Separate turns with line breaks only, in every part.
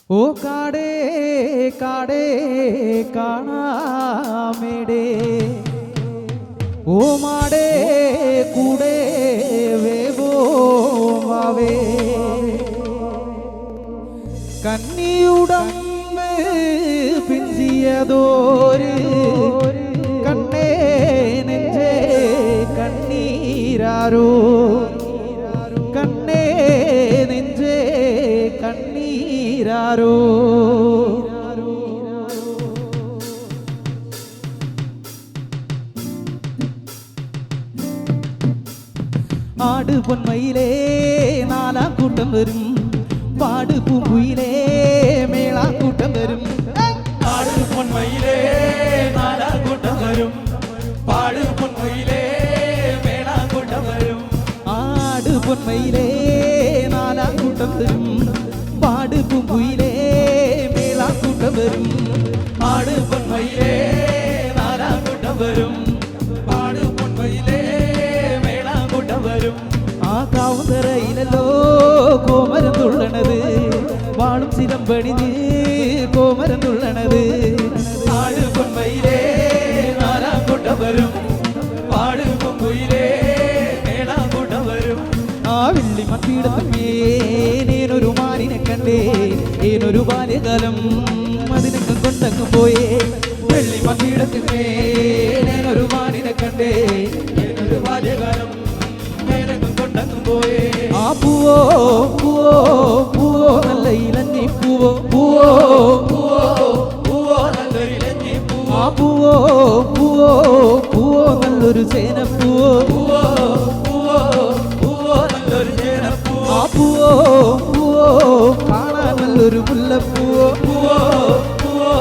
ഓ കാടേ കാടേ കാണാമേടേ ഓ മാടേ കൂടേ വേവോ മാവേ കന്നിയുടമ്പ് പിഞ്ചിയതോര് കണ്ണേ നെഞ്ചേ കണ്ണീരാരോ കണ്ണേ നെഞ്ചേ കണ്ണീരാരോ ആട് പൊന്മയിലേ നാലാം കൂട്ടം വരും പാട് പൂങ്കുയിലേ മേളാക്കൂട്ടം വരും
ആട് പൊന്മയിലേ നാലാം കൂട്ടം വരും പാട് പൊന്മയിലേ മേളാക്കൂട്ടം വരും
ആട് പൊന്മയിലേ നാലാം കൂട്ടം വരും പാട് പൂങ്കുയിലേ മേളാക്കൂട്ടം വരും
ആട് പൊന്മയിലേ നാലാം കൂട്ടം വരും പാട് പൊന്മയിലേ മേളാക്കൂട്ടം വരും
ആ കാവുതറയിലല്ലോ കോമരം തുള്ളണത് വാളും സ്ഥിരം പണിത് കോമരം തുള്ളണത്
ആട് പൊന്മയിലേ നാലാം കൂട്ടം വരും പാട് പൊന്മയിലേ മേളാക്കൂട്ടം വരും
ആ വെള്ളി മത്തിയിടത്തുമേ നേനൊരു മാനിനെ കണ്ടേ ഏനൊരു ബാല്യകാലം അതിനൊക്കെ കൊണ്ടങ്ങ് പോയേ
വെള്ളി മത്തിയിടത്തുമേ നേനൊരു മാനിനെ കണ്ടേ ഏനൊരു ബാല്യകാലം മേനകം കൊണ്ടങ്ങ് പോയേ
ആ പൂവോ പൂവോ പൂവോ നല്ല ഇലഞ്ഞി പൂവോ പൂവോ
പൂവോ പൂവോ നല്ലൊരിലഞ്ഞി പൂവോ
ആ പൂവോ പൂവോ പൂവോ നല്ലൊരു ചേനപ്പൂവോ
പൂവോ പൂവോ പൂവോ നല്ലൊരു ചേനപ്പൂവോ
ആ പൂവോ പൂവോ കാണാൻ നല്ലൊരു മുല്ലപ്പൂവോ
പൂവോ പൂവോ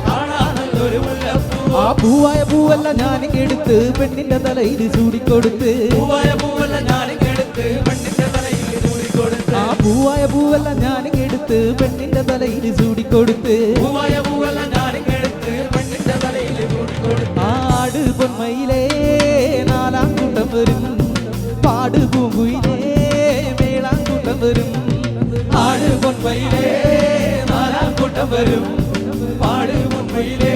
കാണാൻ നല്ലൊരു മുല്ലപ്പൂവോ
ആ പൂവായ പൂവല്ല ഞാൻ എടുത്ത് പെണ്ണിന്റെ തലയിൽ ചൂടിക്കൊടുത്ത്
പൂവായ പൂവല്ല ഞാനിങ്ങെടുത്ത് പെണ്ണിന്റെ തലയിൽ ചൂടിക്കൊടുത്ത്
ആ പൂവായ പൂവല്ല ഞാൻ എടുത്ത് പെണ്ണിന്റെ തലയിൽ ചൂടിക്കൊടുത്ത്
പൂവായ പൂവല്ല ഞാനിങ്ങെടുത്ത് പെണ്ണിന്റെ തലയിൽ ചൂടിക്കൊടുത്ത്
ആട് പൊന്മയിലേ നാലാം കൂട്ടം വരും പാട് പൂങ്കുയിലേ മേളാം കൂട്ടം വരും
ആട് പൊന്മയിലേ നാലാം കൂട്ടം വരും പാട് പൊന്മയിലേ